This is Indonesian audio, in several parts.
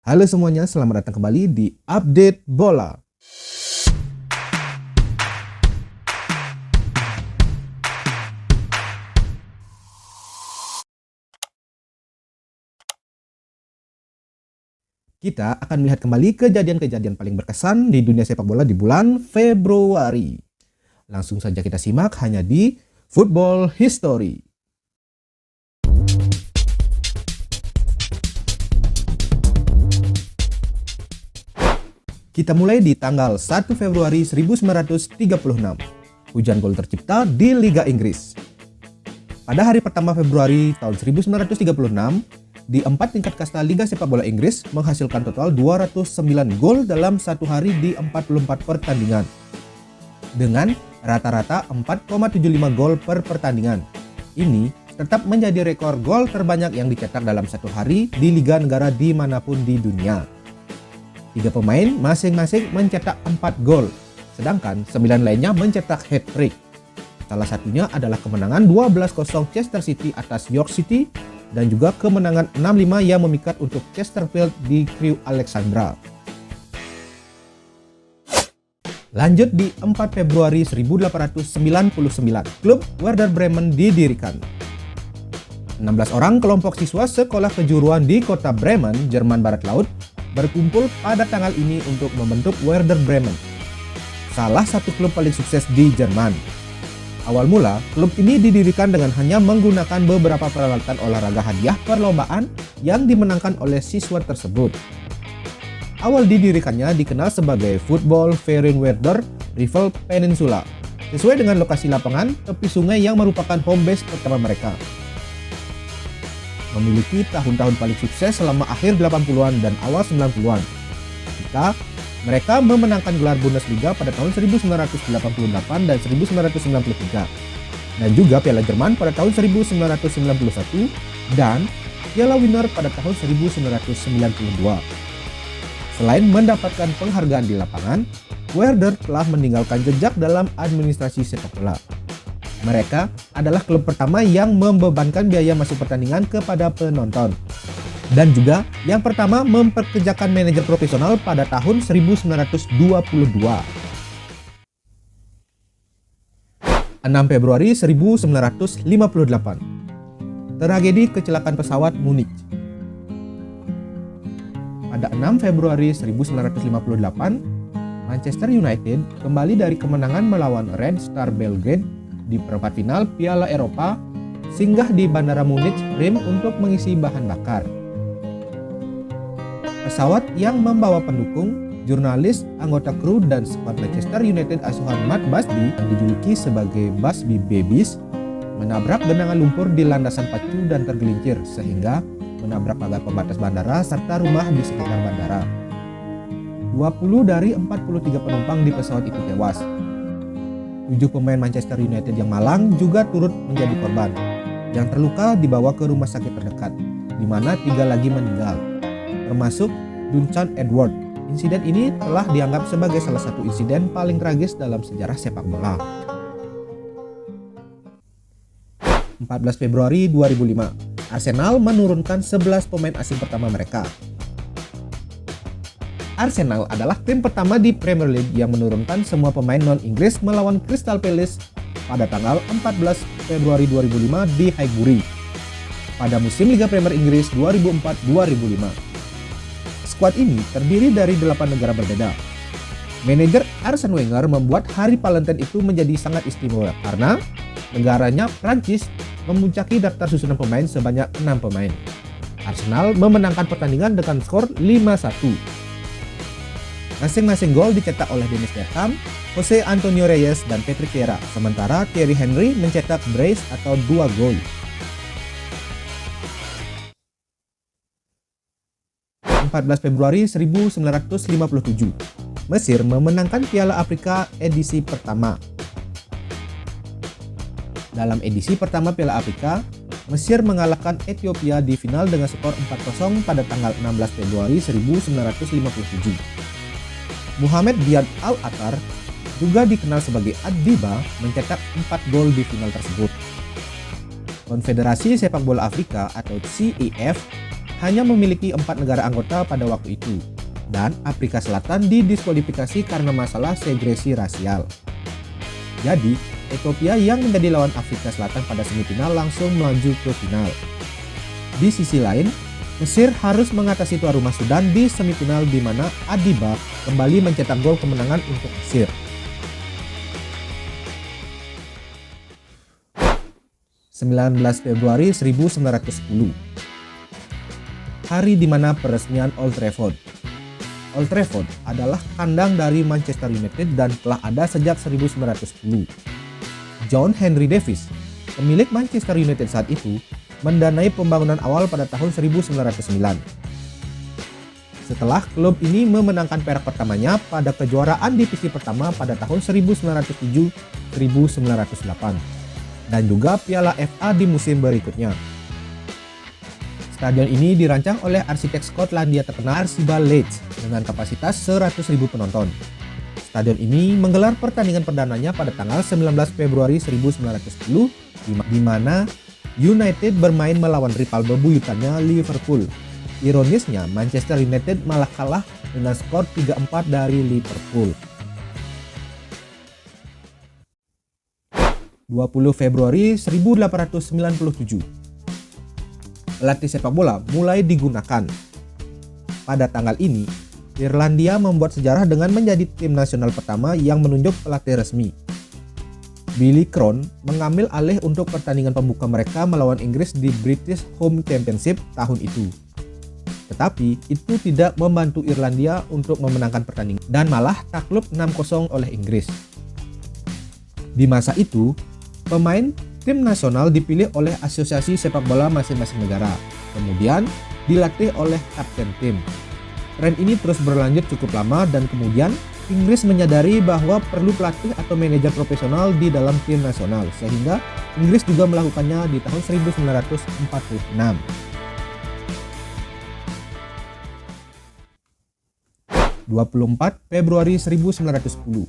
Halo semuanya, selamat datang kembali di Update Bola. Kita akan melihat kembali kejadian-kejadian paling berkesan di dunia sepak bola di bulan Februari. Langsung saja kita simak hanya di Football History. Kita mulai di tanggal 1 Februari 1936. Hujan gol tercipta di Liga Inggris. Pada hari pertama Februari tahun 1936, di 4 tingkat kasta Liga Sepak Bola Inggris menghasilkan total 209 gol dalam satu hari di 44 pertandingan. Dengan rata-rata 4,75 gol per pertandingan. Ini tetap menjadi rekor gol terbanyak yang dicetak dalam satu hari di Liga Negara dimanapun di dunia. 3 pemain masing-masing mencetak 4 gol, sedangkan 9 lainnya mencetak hat-trick. Salah satunya adalah kemenangan 12-0 Chester City atas York City dan juga kemenangan 6-5 yang memikat untuk Chesterfield di Crewe Alexandra. Lanjut di 4 Februari 1899, klub Werder Bremen didirikan. 16 orang kelompok siswa sekolah kejuruan di kota Bremen, Jerman Barat Laut, berkumpul pada tanggal ini untuk membentuk Werder Bremen, salah satu klub paling sukses di Jerman. Awal mula, klub ini didirikan dengan hanya menggunakan beberapa peralatan olahraga hadiah perlombaan yang dimenangkan oleh siswa tersebut. Awal didirikannya dikenal sebagai Football Verein Werder Rival Peninsula, sesuai dengan lokasi lapangan tepi sungai yang merupakan home base pertama mereka. Memiliki tahun-tahun paling sukses selama akhir 80-an dan awal 90-an. Ketika mereka memenangkan gelar Bundesliga pada tahun 1988 dan 1993, dan juga Piala Jerman pada tahun 1991 dan Piala Winner pada tahun 1992. Selain mendapatkan penghargaan di lapangan, Werder telah meninggalkan jejak dalam administrasi sepak bola. Mereka adalah klub pertama yang membebankan biaya masuk pertandingan kepada penonton. Dan juga yang pertama memperkerjakan manajer profesional pada tahun 1922. 6 Februari 1958. Tragedi kecelakaan pesawat Munich. Pada 6 Februari 1958, Manchester United kembali dari kemenangan melawan Red Star Belgrade di perempat final Piala Eropa, singgah di Bandara Munich, Rim untuk mengisi bahan bakar. Pesawat yang membawa pendukung, jurnalis, anggota kru, dan skuad Manchester United asuhan Matt Busby yang dijuluki sebagai Busby Babies menabrak genangan lumpur di landasan pacu dan tergelincir sehingga menabrak pagar pembatas bandara serta rumah di sekitar bandara. 20 dari 43 penumpang di pesawat itu tewas. 7 pemain Manchester United yang malang juga turut menjadi korban. Yang terluka dibawa ke rumah sakit terdekat, di mana 3 lagi meninggal, termasuk Duncan Edward. Insiden ini telah dianggap sebagai salah satu insiden paling tragis dalam sejarah sepak bola. 14 Februari 2005, Arsenal menurunkan 11 pemain asing pertama mereka. Arsenal adalah tim pertama di Premier League yang menurunkan semua pemain non-Inggris melawan Crystal Palace pada tanggal 14 Februari 2005 di Highbury pada musim Liga Premier Inggris 2004-2005. Skuad ini terdiri dari 8 negara berbeda. Manajer Arsene Wenger membuat hari Valentine itu menjadi sangat istimewa karena negaranya Prancis memuncaki daftar susunan pemain sebanyak 6 pemain. Arsenal memenangkan pertandingan dengan skor 5-1. Masing-masing gol dicetak oleh Dennis Bergkamp, Jose Antonio Reyes, dan Patrick Vieira, sementara Thierry Henry mencetak brace atau 2 gol. 14 Februari 1957, Mesir memenangkan Piala Afrika edisi pertama. Dalam edisi pertama Piala Afrika, Mesir mengalahkan Ethiopia di final dengan skor 4-0 pada tanggal 16 Februari 1957. Muhammad Diad Al-Attar, juga dikenal sebagai Ad-Diba, mencetak 4 gol di final tersebut. Konfederasi Sepak Bola Afrika atau CAF hanya memiliki 4 negara anggota pada waktu itu, dan Afrika Selatan didiskualifikasi karena masalah segresi rasial. Jadi, Ethiopia yang menjadi lawan Afrika Selatan pada semifinal langsung melaju ke final. Di sisi lain, Mesir harus mengatasi tuan rumah Sudan di semifinal di mana Adiba kembali mencetak gol kemenangan untuk Mesir. 19 Februari 1910. Hari di mana peresmian Old Trafford. Old Trafford adalah kandang dari Manchester United dan telah ada sejak 1910. John Henry Davis, pemilik Manchester United saat itu, mendanai pembangunan awal pada tahun 1909. Setelah klub ini memenangkan perak pertamanya pada kejuaraan divisi pertama pada tahun 1907-1908 dan juga Piala FA di musim berikutnya. Stadion ini dirancang oleh arsitek Skotlandia terkenal Archibald Leitch dengan kapasitas 100.000 penonton. Stadion ini menggelar pertandingan perdananya pada tanggal 19 Februari 1910 di mana United bermain melawan rival bebuyutannya Liverpool. Ironisnya, Manchester United malah kalah dengan skor 3-4 dari Liverpool. 20 Februari 1897. Pelatih sepak bola mulai digunakan. Pada tanggal ini, Irlandia membuat sejarah dengan menjadi tim nasional pertama yang menunjuk pelatih resmi. Billy Crown mengambil alih untuk pertandingan pembuka mereka melawan Inggris di British Home Championship tahun itu. Tetapi itu tidak membantu Irlandia untuk memenangkan pertandingan dan malah takluk 6-0 oleh Inggris. Di masa itu, pemain tim nasional dipilih oleh asosiasi sepak bola masing-masing negara, kemudian dilatih oleh kapten tim. Tren ini terus berlanjut cukup lama dan kemudian Inggris menyadari bahwa perlu pelatih atau manajer profesional di dalam tim nasional, sehingga Inggris juga melakukannya di tahun 1946. 24 Februari 1910.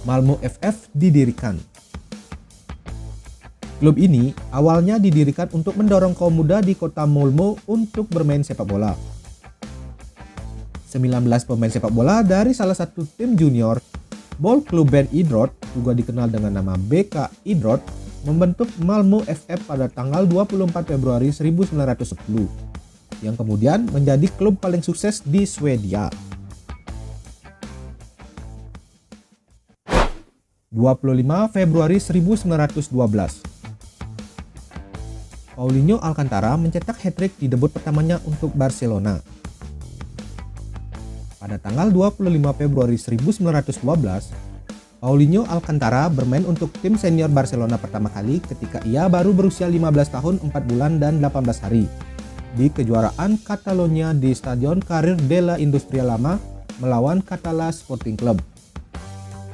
Malmö FF didirikan. Klub ini awalnya didirikan untuk mendorong kaum muda di kota Malmö untuk bermain sepak bola. 19 pemain sepak bola dari salah satu tim junior, Bollklubben Idrott, juga dikenal dengan nama BK Idrott, membentuk Malmö FF pada tanggal 24 Februari 1910, yang kemudian menjadi klub paling sukses di Swedia. 25 Februari 1912. Paulinho Alcantara mencetak hat-trick di debut pertamanya untuk Barcelona. Pada tanggal 25 Februari 1912, Paulinho Alcantara bermain untuk tim senior Barcelona pertama kali ketika ia baru berusia 15 tahun 4 bulan dan 18 hari di kejuaraan Catalonia di Stadion Carrer de la Industria Lama melawan Catala Sporting Club.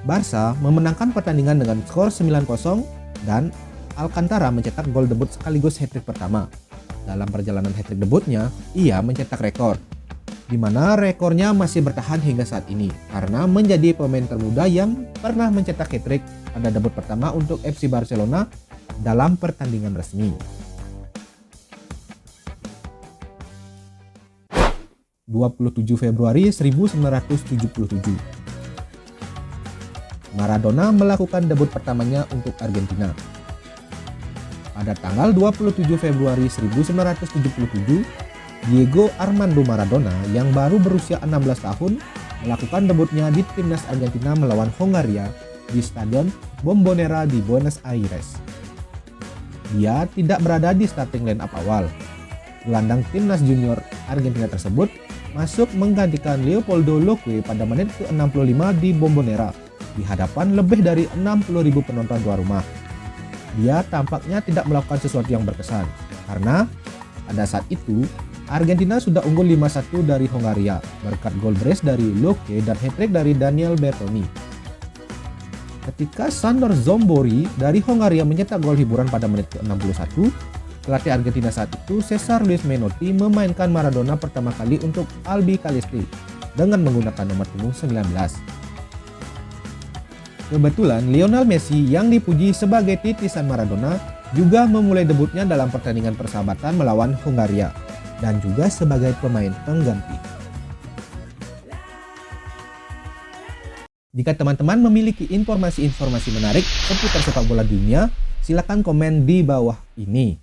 Barca memenangkan pertandingan dengan skor 9-0 dan Alcantara mencetak gol debut sekaligus hat-trick pertama. Dalam perjalanan hat-trick debutnya, ia mencetak rekor, di mana rekornya masih bertahan hingga saat ini karena menjadi pemain termuda yang pernah mencetak hat-trick pada debut pertama untuk FC Barcelona dalam pertandingan resmi. 27 Februari 1977. Maradona melakukan debut pertamanya untuk Argentina. Pada tanggal 27 Februari 1977, Diego Armando Maradona yang baru berusia 16 tahun melakukan debutnya di timnas Argentina melawan Hongaria di Stadion Bombonera di Buenos Aires. Dia tidak berada di starting line-up awal. Gelandang timnas junior Argentina tersebut masuk menggantikan Leopoldo Locque pada menit ke-65 di Bombonera di hadapan lebih dari 60.000 penonton tuan rumah. Dia tampaknya tidak melakukan sesuatu yang berkesan karena pada saat itu Argentina sudah unggul 5-1 dari Hongaria berkat gol brace dari Locque dan hat-trick dari Daniel Bertoni. Ketika Sandor Zombori dari Hongaria mencetak gol hiburan pada menit ke-61, pelatih Argentina saat itu Cesar Luis Menotti memainkan Maradona pertama kali untuk Albi Calistri dengan menggunakan nomor punggung 19. Kebetulan Lionel Messi yang dipuji sebagai titisan Maradona juga memulai debutnya dalam pertandingan persahabatan melawan Hongaria dan juga sebagai pemain pengganti. Jika teman-teman memiliki informasi-informasi menarik seputar sepak bola dunia, silakan komen di bawah ini.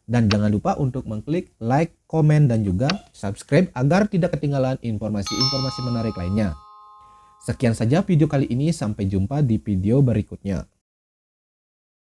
Dan jangan lupa untuk mengklik like, komen, dan juga subscribe agar tidak ketinggalan informasi-informasi menarik lainnya. Sekian saja video kali ini, sampai jumpa di video berikutnya.